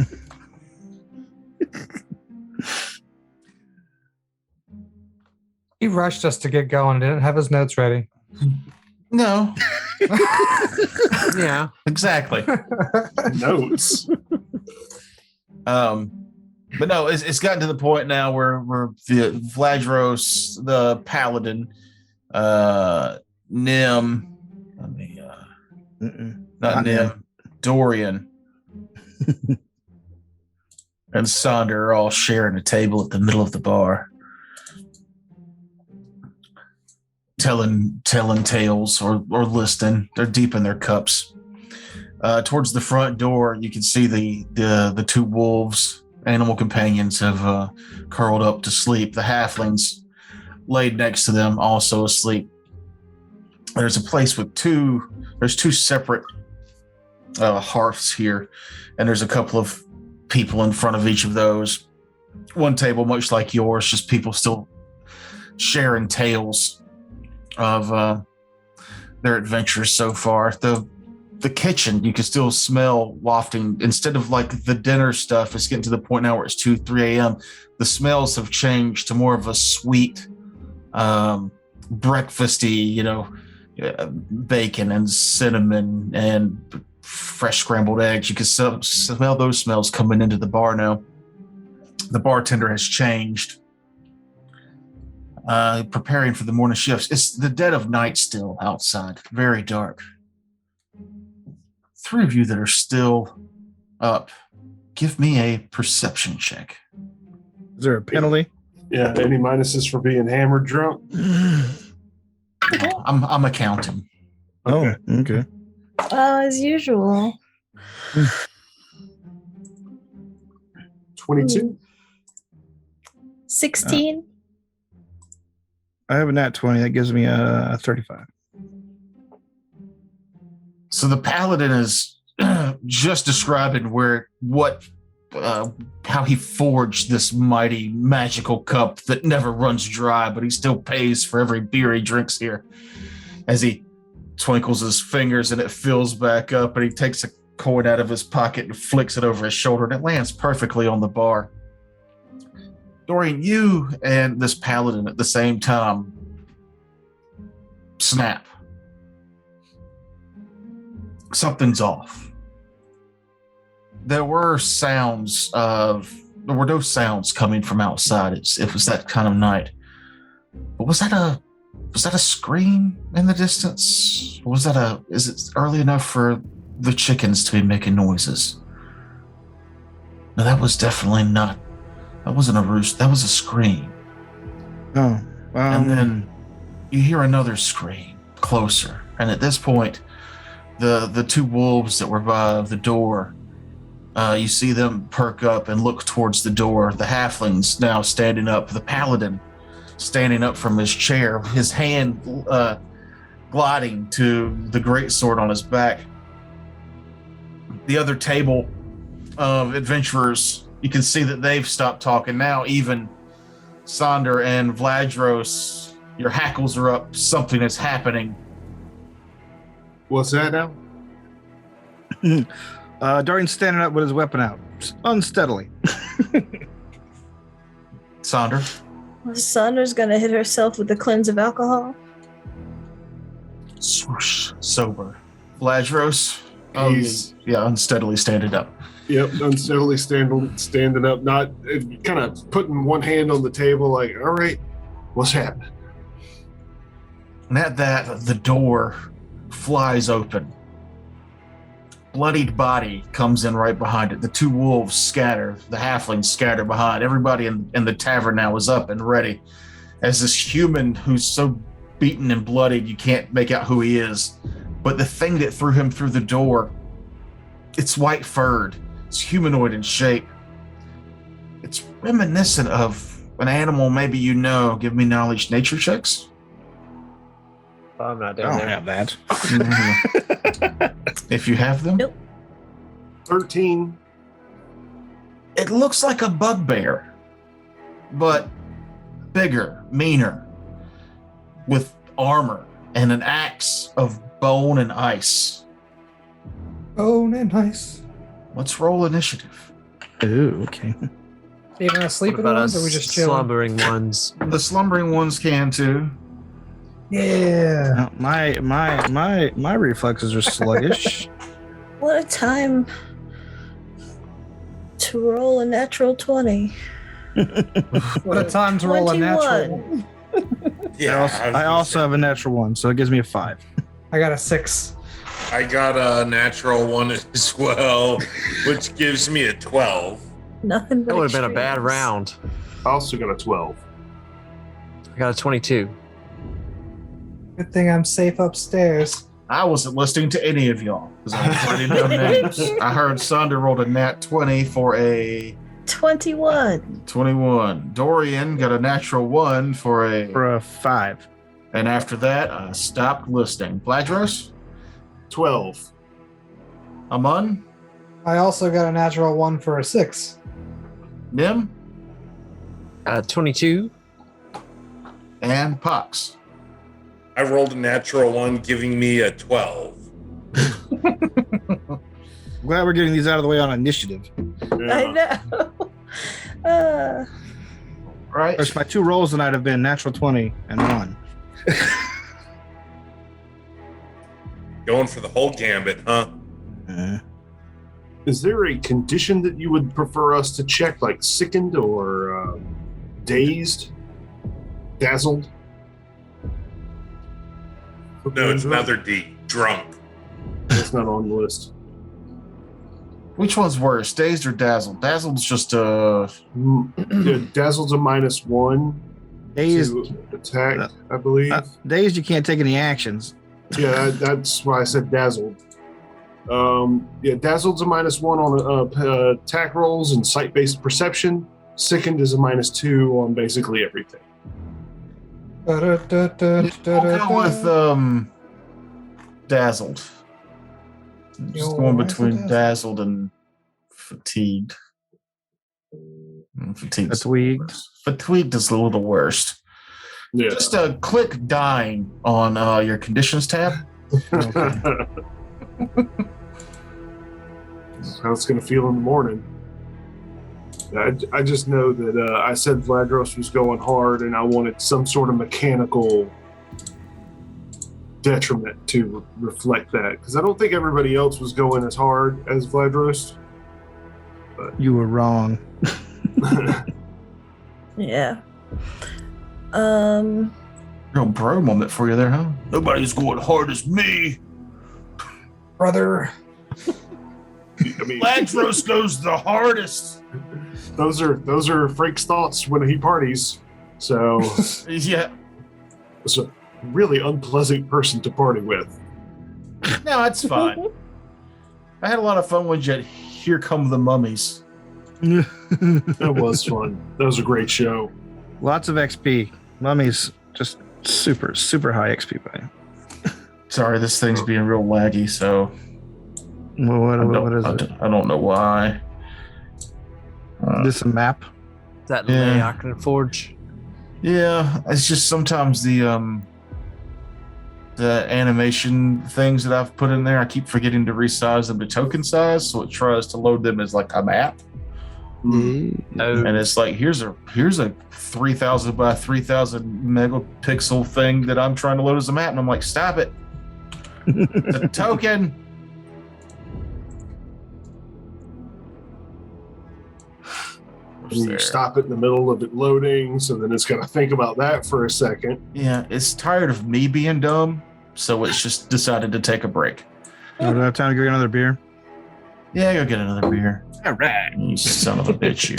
He rushed us to get going and didn't have his notes ready. No. Yeah. Exactly. Notes. But no, it's gotten to the point now where the Vladros, the Paladin, Nim, not Nim, Dorian, and Sonder are all sharing a table at the middle of the bar, telling tales or listening. They're deep in their cups. Towards the front door, you can see the two wolves, animal companions, have curled up to sleep. The halflings laid next to them, also asleep. There's a place with two separate hearths here, and there's a couple of people in front of each of those. One table, much like yours, just people still sharing tales of their adventures so far. The kitchen, you can still smell wafting. Instead of like the dinner stuff, it's getting to the point now where it's 2, 3 a.m. The smells have changed to more of a sweet, breakfasty, bacon and cinnamon and fresh scrambled eggs. You can smell those smells coming into the bar now. The bartender has changed, preparing for the morning shifts. It's the dead of night still outside, very dark. 3 of you that are still up, give me a perception check. Is there a penalty? Yeah, any minuses for being hammered drunk? I'm accounting. Oh, okay. As usual. 22. 16. I have a nat 20. That gives me a 35. So the paladin is just describing how he forged this mighty magical cup that never runs dry, but he still pays for every beer he drinks here. As he twinkles his fingers and it fills back up, and he takes a coin out of his pocket and flicks it over his shoulder, and it lands perfectly on the bar. Dorian, you and this paladin at the same time snap. Something's off. There were no sounds coming from outside. It was that kind of night. But was that a scream in the distance? Or is it early enough for the chickens to be making noises? No, that was definitely not. That wasn't a roost. That was a scream. Oh. And then you hear another scream closer. And at this point, the 2 wolves that were by the door, you see them perk up and look towards the door. The halfling's now standing up. The paladin standing up from his chair, his hand gliding to the greatsword on his back. The other table of adventurers, you can see that they've stopped talking now. Even Sonder and Vladros, your hackles are up. Something is happening. What's that now? Dorian's standing up with his weapon out, unsteadily. Sonder? Sandra's gonna hit herself with the cleanse of alcohol. Swoosh. Sober. Vladros? He's unsteadily standing up. Yep, unsteadily standing up, not kind of putting one hand on the table, like, all right, what's happening? And at that, the door flies open. Bloodied body comes in right behind it. The 2 wolves scatter. The halflings scatter behind. Everybody in the tavern now is up and ready. As this human who's so beaten and bloodied, you can't make out who he is. But the thing that threw him through the door, it's white-furred. It's humanoid in shape. It's reminiscent of an animal maybe you know. Give me knowledge nature checks. I'm not I down don't there. have that. If you have them. Nope. 13. It looks like a bugbear, but bigger, meaner, with armor and an axe of bone and ice. Bone and ice. Let's roll initiative. Ooh, okay. Even What asleep about ones, us or we just chilling? slumbering ones? The slumbering ones can too. Yeah. My reflexes are sluggish. What a time to roll a natural 20. What a time to roll a 21. natural. I also have a natural 1, so it gives me a 5. I got a 6. I got a natural 1 as well, which gives me a 12. Nothing but That would have been a bad extremes. round. I also got a 12. I got a 22. Good thing I'm safe upstairs. I wasn't listening to any of y'all because I was writing down names. I heard Sonder rolled a nat 20 for a 21. 21. Dorian got a natural 1 for For a 5. and after that, I stopped listening. Vladros? 12. Amun? I also got a natural 1 for a 6. Nim? 22. And Pox. I rolled a natural one, giving me a 12. Glad we're getting these out of the way on initiative. I know. Right. Of course, my 2 rolls tonight have been natural 20 and 1. Going for the whole gambit, huh? Is there a condition that you would prefer us to check, like sickened or dazed, dazzled? No, it's another D. Drunk. That's not on the list. Which one's worse, dazed or dazzled? Dazzled's just Yeah, dazzled's a -1 Dazed, to attack, I believe. dazed, you can't take any actions. Yeah, that's why I said dazzled. Yeah, dazzled's a -1 on attack rolls and sight-based perception. Sickened is a -2 on basically everything. We'll go with dazzled. Just going between dazzled and fatigued. Fatigued. Fatigued is a little worst. Yeah. Just click dying on your conditions tab. That's how it's going to feel in the morning. I just know that I said Vladros was going hard, and I wanted some sort of mechanical detriment to reflect that, because I don't think everybody else was going as hard as Vladros. You were wrong. Yeah. Real bro moment for you there, huh? Nobody's going hard as me. Brother. I mean, Vladros goes the hardest. those are Frank's thoughts when he parties. So Yeah. it's a really unpleasant person to party with. No, it's fine. I had a lot of fun with you. Here Come the Mummies. That was fun. That was a great show. Lots of XP. Mummies, just super, super high XP value. Sorry, this thing's being real laggy, so What is it? I don't know why. This a map? Is that Yeah. Laocoon Forge? Yeah, it's just sometimes the animation things that I've put in there, I keep forgetting to resize them to token size, so it tries to load them as like a map. And it's like here's a 3,000 by 3,000 megapixel thing that I'm trying to load as a map, and I'm like, stop it. It's a token. And you stop it in the middle of it loading, so then it's got to think about that for a second. Yeah, it's tired of me being dumb, so it's just decided to take a break. Do I have time to go get another beer? Yeah, go get another beer. All right. You son of a bitch, you.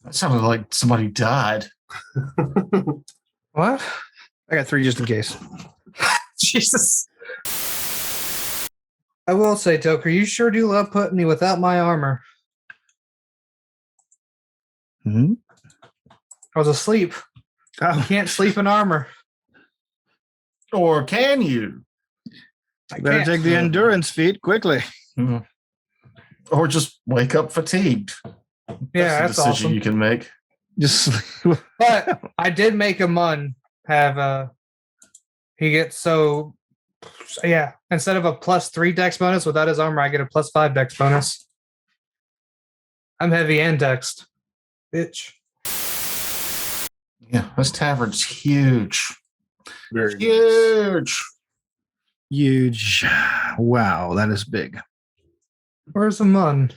That sounded like somebody died. What? I got 3 just in case. Jesus. I will say, Toker, you sure do love putting me without my armor. Hmm? I was asleep. You Oh, can't sleep in armor. Or can you? I better can't. take the endurance feat quickly. Mhm. Or just wake up fatigued. Yeah, That's that's a decision awesome. you can make. Just But I did make a Mun have he gets so yeah, instead of a +3 dex bonus without his armor, I get a +5 dex bonus. I'm heavy and dexed. Bitch. Yeah, this tavern's huge. Very nice. Huge. huge. Wow, that is big. Where's the Mun?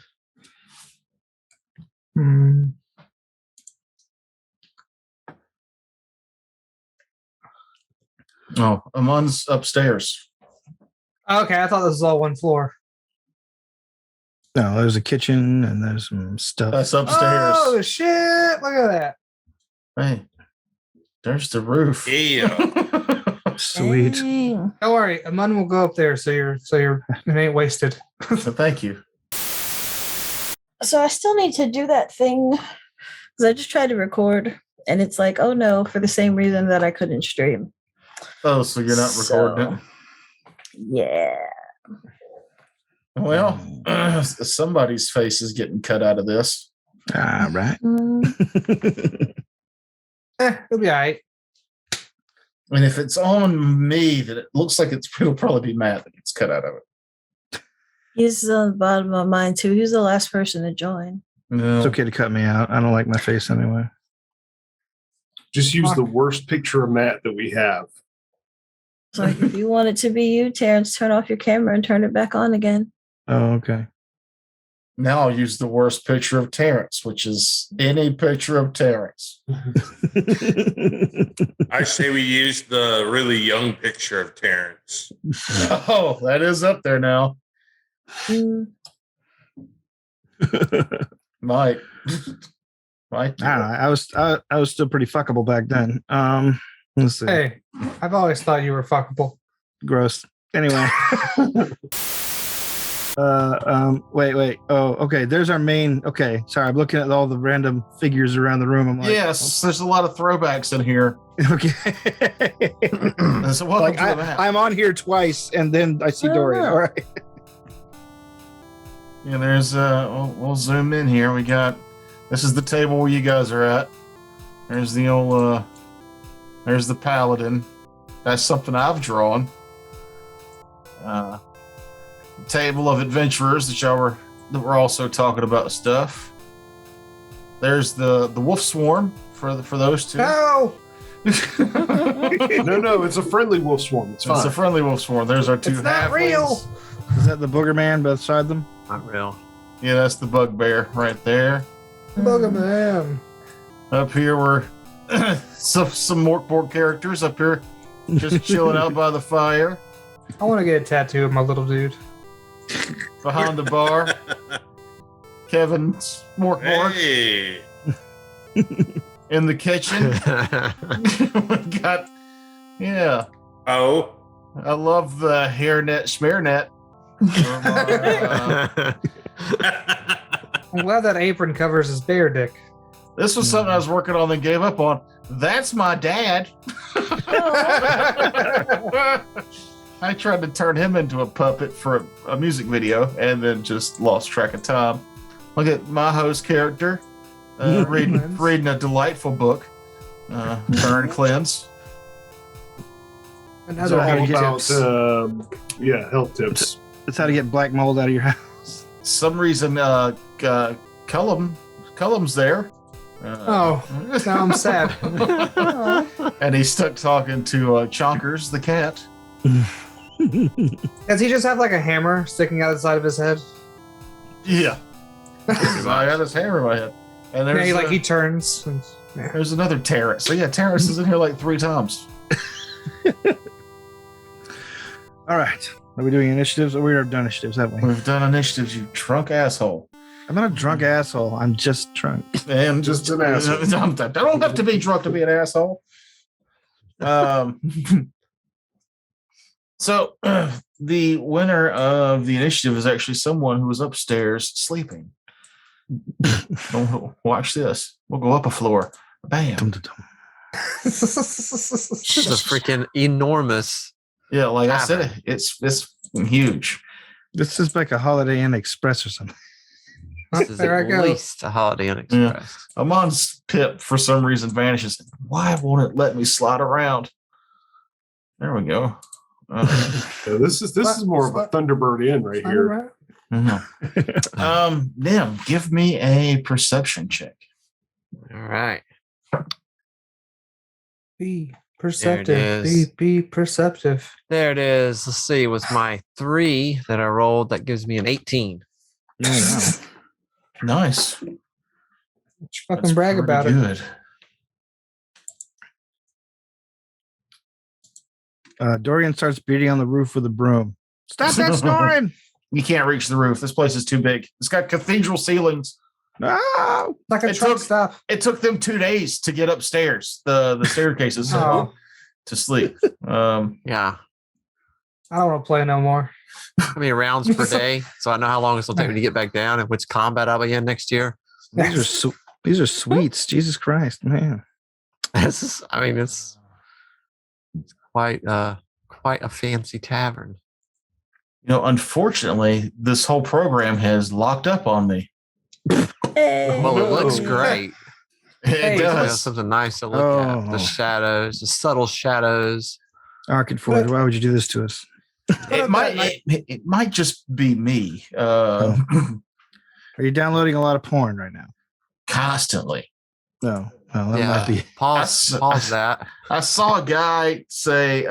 Oh, Amon's upstairs. Okay, I thought this was all one floor. No, there's a kitchen and there's some stuff. That's upstairs. Oh shit! Look at that. Hey, there's the roof. Yeah. Sweet. Dang. Don't worry, a Mun will go up there, so you're it ain't wasted. So thank you. So I still need to do that thing because I just tried to record and it's like, oh no, for the same reason that I couldn't stream. Oh, so you're not recording it? Yeah. Well, somebody's face is getting cut out of this. All right. It'll be all right. And if it's on me, that it looks like it'll probably be Matt that gets cut out of it. He's on the bottom of mine too. He was the last person to join. No. It's okay to cut me out. I don't like my face anyway. Just use the worst picture of Matt that we have. It's like, if you want it to be you, Terrence, turn off your camera and turn it back on again. Oh, okay. Now I'll use the worst picture of Terrence, which is any picture of Terrence. I say we use the really young picture of Terrence. Oh, that is up there now. Mike. I don't know. I was still pretty fuckable back then. Let's see. Hey, I've always thought you were fuckable. Gross. Anyway. Wait. Oh, okay. There's our main. Okay, sorry. I'm looking at all the random figures around the room. I'm like, yes, there's a lot of throwbacks in here. Okay. So welcome to the map. I'm on here twice, and then I see Dorian. All right. Yeah, there's we'll zoom in here. We got this is the table where you guys are at. There's the old there's the paladin. That's something I've drawn. Table of adventurers that we're also talking about stuff. There's the wolf swarm for those two. No, No, it's a friendly wolf swarm. It's fine. It's a friendly wolf swarm. There's our two it's not halflings. real. Is that the booger man beside them? Not real. Yeah, that's the bugbear right there. Buggerman. Up here we're some Morkborg characters up here just chilling out by the fire. I want to get a tattoo of my little dude. Behind the bar, Kevin Morkborg. Hey. In the kitchen. We got, yeah. Oh. I love the hairnet schmearnet. I'm glad that apron covers his bear dick. This was something I was working on and gave up on. That's my dad. I tried to turn him into a puppet for a music video and then just lost track of time. Look at my host character reading a delightful book, Burn Cleanse. Another all health about tips. health tips. That's how to get black mold out of your house. Some reason Cullum's there. Oh, now I'm sad. And he's stuck talking to Chonkers the cat. Does he just have like a hammer sticking out the side of his head? Yeah. I got his hammer in my head. And Yeah, there's he turns. And, yeah. there's another Terrence. So yeah, Terrence is in here like 3 times. All right. Are we doing initiatives? Or we've done initiatives, haven't we? We've done initiatives, you drunk asshole. I'm not a drunk asshole. I'm just drunk. And Just an asshole. I don't have to be drunk to be an asshole. So the winner of the initiative is actually someone who was upstairs sleeping. Watch this. We'll go up a floor. Bam. This is a freaking enormous. Yeah, like I Tavern. said, it's huge. This is like a Holiday Inn Express or something. This is There I at go. least a Holiday Inn Express. Amon's pip for some reason vanishes. Why won't it let me slide around? There we go. So this is more of a Thunderbird Inn right here. Nim, give me a perception check. All right. Be There perceptive. it is. Be perceptive. There it is. Let's see. With my 3 that I rolled, that gives me an 18. Oh, Nice. Fucking brag about it. Good. Dorian starts beating on the roof with a broom. Stop that snoring! You can't reach the roof. This place is too big. It's got cathedral ceilings. No! Like a It truck took- stop. It took them 2 days to get upstairs, the staircases Oh. to sleep. Yeah. I don't want to play no more. How many rounds per day? So I know how long it's going to take me to get back down and which combat I'll be in next year. These are sweets. Jesus Christ, man. It's quite a fancy tavern. Unfortunately, this whole program has locked up on me. Well, it looks No. great. It Hey, Yeah, does. something nice to look at. Oh. The shadows, the subtle shadows. Arcade Forge, why would you do this to us? It might just be me. Are you downloading a lot of porn right now? Constantly. No. Oh, that Yeah. might be. Pause that. I saw a guy say,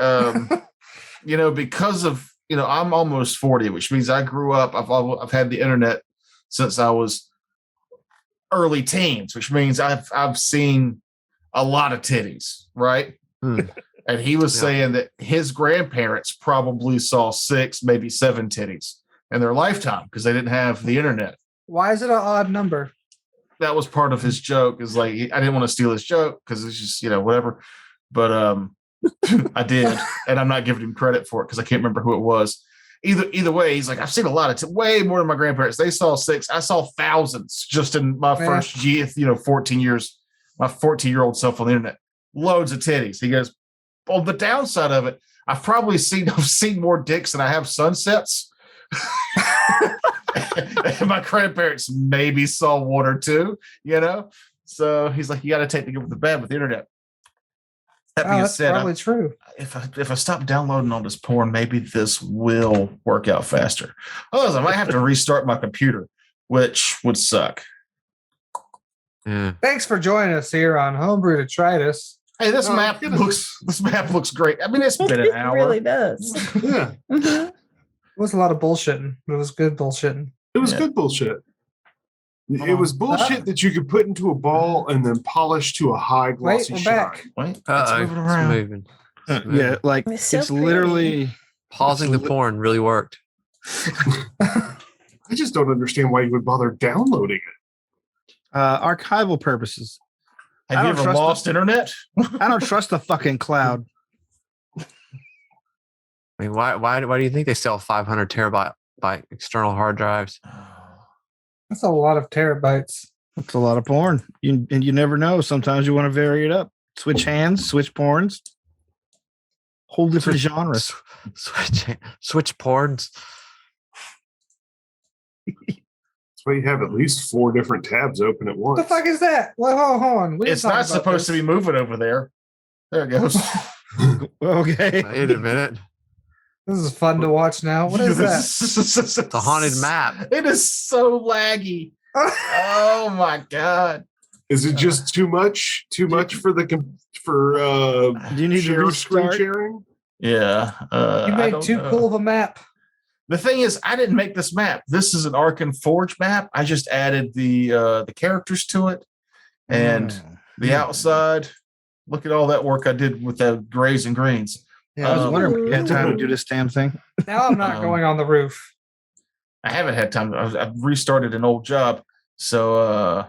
because of, I'm almost 40, which means I grew up, I've had the internet since I was early teens, which means I've seen a lot of titties, right? Hmm. And he was saying that his grandparents probably saw 6, maybe 7 titties in their lifetime because they didn't have the internet. Why is it an odd number? That was part of his joke. Is like, I didn't want to steal his joke because it's just, whatever. But I did. And I'm not giving him credit for it because I can't remember who it was. Either way, he's like, I've seen a lot of way more than my grandparents. They saw 6. I saw thousands just in my first 14 years, my 14-year-old self on the internet. Loads of titties. He goes, on the downside of it, I've seen more dicks than I have sunsets. And my grandparents maybe saw 1 or 2, So he's like, you got to take the good with the bad with the internet. That being That's said, probably true. if I stop downloading all this porn, maybe this will work out faster. Otherwise, I might have to restart my computer, which would suck. Yeah. Thanks for joining us here on Homebrew Detritus. Hey, this map looks great. I mean, it's been an hour. It really does. Yeah, Mhm. It was a lot of bullshitting. It was good bullshitting. it was good bullshit. It was bullshit that you could put into a ball and then polish to a high glossy we're shine. back. Wait, it's Uh-oh, moving it's around. moving. It's moving. Yeah, like It's so it's pretty. literally Pausing the porn really worked. I just don't understand why you would bother downloading it. Archival purposes. I Have you don't ever trust lost internet? I don't trust the fucking cloud. I mean, why do you think they sell 500 terabyte by external hard drives? That's a lot of terabytes. It's a lot of porn. You never know. Sometimes you want to vary it up. Switch hands, switch porns. Whole different genres. Switch porns. That's why you have at least 4 different tabs open at once. What the fuck is that? Well, hold on. We didn't It's talk not about supposed to this. be moving over there. There it goes. Okay. Wait a minute. This is fun to watch now. What is that? It's The haunted map. It is so laggy. Oh my god. Is it just too much? Too much for the Do you need to screen restart? sharing? Yeah. You I made don't too know. cool of a map. The thing is, I didn't make this map. This is an Arcane Forge map. I just added the characters to it and the outside. Look at all that work I did with the grays and greens. Yeah, I was wondering when you had time to do this damn thing. Now I'm not going on the roof. I haven't had time. I've restarted an old job. So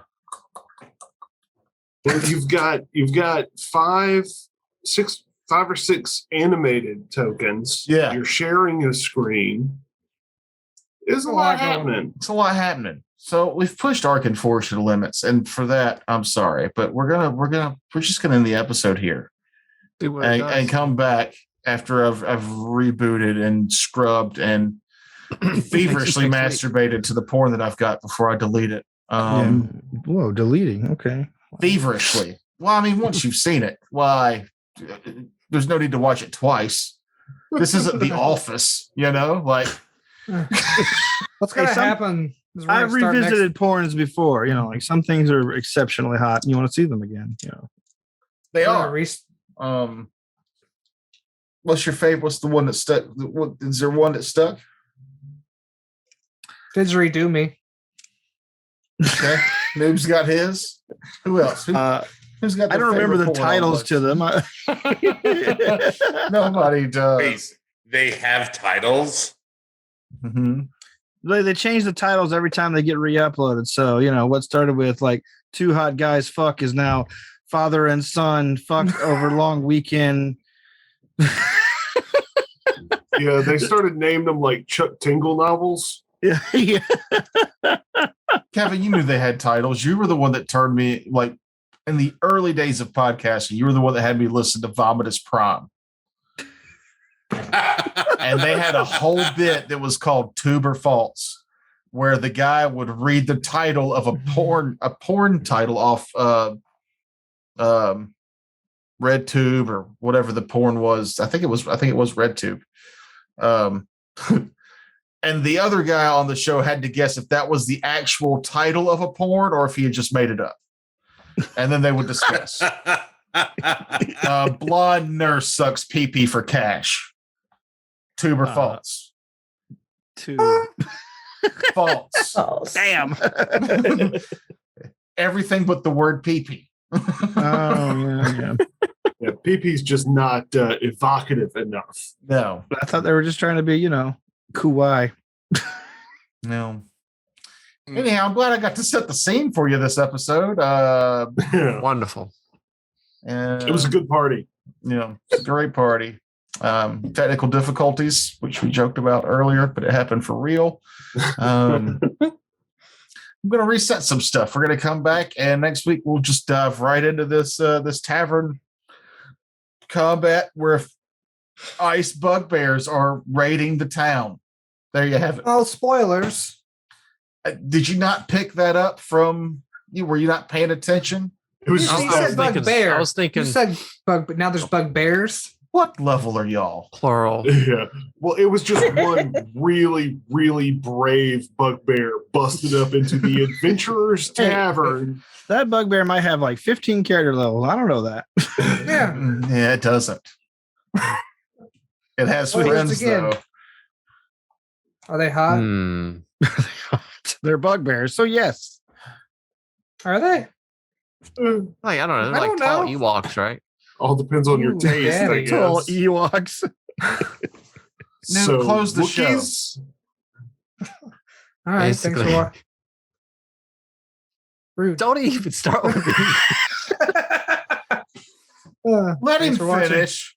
Well, you've got 5 or 6 animated tokens. Yeah. You're sharing a screen. There's a lot happening. it's a lot happening. So we've pushed Arcane Forge to the limits, and for that, I'm sorry, but we're just gonna end the episode here Do what it does. and come back after I've rebooted and scrubbed and feverishly Next week. masturbated to the porn that I've got before I delete it. Whoa, deleting. Okay. Feverishly. Well, I mean, once you've seen it, why? There's no need to watch it twice. This isn't The Office, like. What's going to some- happen? is we're gonna I've start next- revisited porns before. Like some things are exceptionally hot and you want to see them again. They we're gonna are. What's your favorite? What's the one that stuck? Is there one that stuck? Didgeridoo me. Okay. Noob's got his. Who else? Who's got? I don't remember the titles to them. Nobody does. Wait, they have titles? Mhm. They change the titles every time they get re-uploaded. So, what started with like 2 hot guys fuck is now father and son fuck over long weekend. Yeah, they started naming them like Chuck Tingle novels. Yeah. Kevin, you knew they had titles. You were the one that turned me, like, in the early days of podcasting, you were the one that had me listen to Vomitus Prime. And they had a whole bit that was called Tuber Faults. where the guy would read the title of a porn title off RedTube or whatever the porn was. I think it was RedTube. And the other guy on the show had to guess if that was the actual title of a porn or if he had just made it up. And then they would discuss. Blonde nurse sucks pee-pee for cash. Tube or false? Tube. False. False. Damn. Everything but the word pee-pee. Yeah. Yeah, PP is just not evocative enough. No. I thought they were just trying to be, kawaii. No. Anyhow, I'm glad I got to set the scene for you this episode. Wonderful. And, It was a good party. It's a great party. Technical difficulties, which we joked about earlier, but it happened for real. I'm going to reset some stuff. We're going to come back, and next week we'll just dive right into this tavern combat where ice bugbears are raiding the town. There you have it. Oh, spoilers. Did you not pick that up from you? Were you not paying attention? It was You just said bugbear. I was thinking You said bug. Now there's bugbears. What level are y'all? plural. yeah. Well, it was just one really, really brave bugbear busted up into the Adventurer's Tavern. That bugbear might have like 15 character levels. I don't know that. Yeah. Yeah, it doesn't. It has Well, friends, once again, though. Are they hot? Hmm. They're bugbears. So yes. Are they? Like, I don't know. They're I like don't tall know. Ewoks, right? All depends on your Ooh, taste, I daddy. Little guess. Ewoks. No, close the show. Wookiees? All right. Thanks for Basically. watching. Rude. Don't even start with me. Let him Thanks for watching. finish.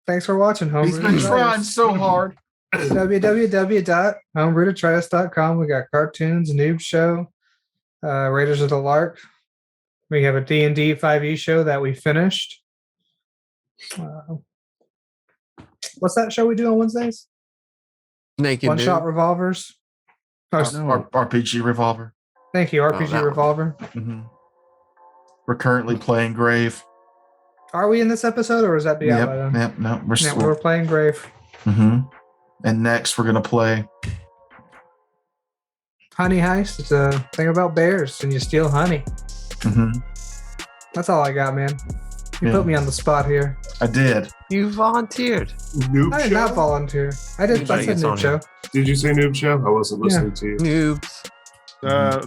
Thanks for watching, He's been trying so hard. www.homebrewdetritus.com. We got cartoons, noob show, Raiders of the Lark. We have a D&D 5e show that we finished. What's that show we do on Wednesdays? Naked One dude. Shot Revolvers. Oh, RPG Revolver. thank you, RPG that one. Revolver. Mhm. We're currently playing Grave. Are we in this episode, or is that be out by then? Yep. No, we're Yeah, still. we're playing Grave. And next, we're gonna play. Honey Heist. It's a thing about bears, and you steal honey. That's all I got, man. You Yeah. put me on the spot here. I did. You volunteered. Noob I did show? not volunteer. I did. I Anybody said gets noob on show. here. Did you say noob show? I wasn't listening to you. Noobs.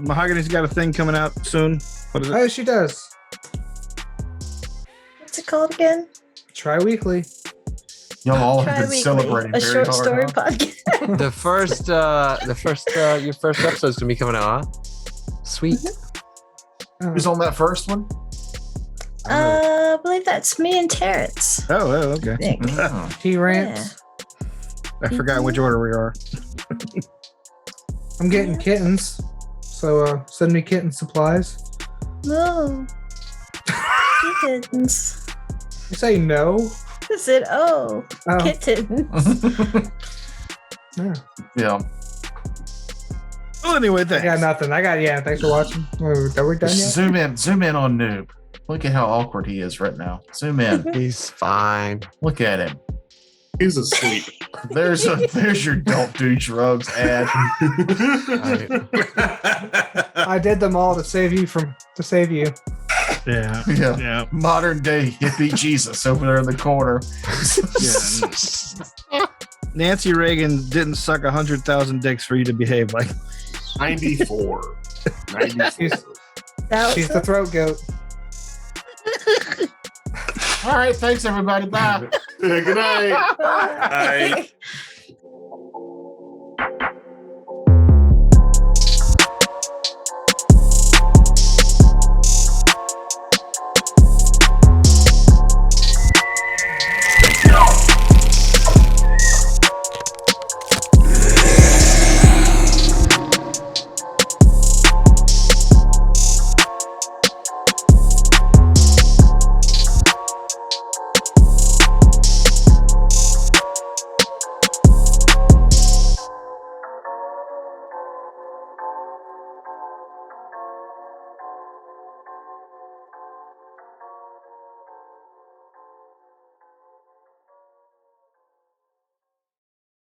Mahogany's got a thing coming out soon. What is it? Oh, she does. What's it called again? Try weekly. Y'all all have Try been Weekly, celebrating a very short hard. story huh? podcast. Your first episode's gonna be coming out, huh? Sweet. Who's on that first one? I believe that's me and Terrence. Oh, okay. I think. Oh. T rants. I forgot which order we are. I'm getting kittens, so send me kitten supplies. No. Kittens. You say no? I said, oh, Oh, kittens. yeah. Yeah. Well, anyway, I thanks. got nothing. Thanks for watching. Are we done yet? Zoom in on Noob. Look at how awkward he is right now. Zoom in. He's fine. Look at him. He's asleep. There's your don't do drugs ad. I did them all to save you. Yeah. Yeah. Modern day hippie Jesus over there in the corner. Nancy Reagan didn't suck 100,000 dicks for you to behave like. 94. 94. She's the throat goat. All right, thanks everybody. Bye. Good night. Bye.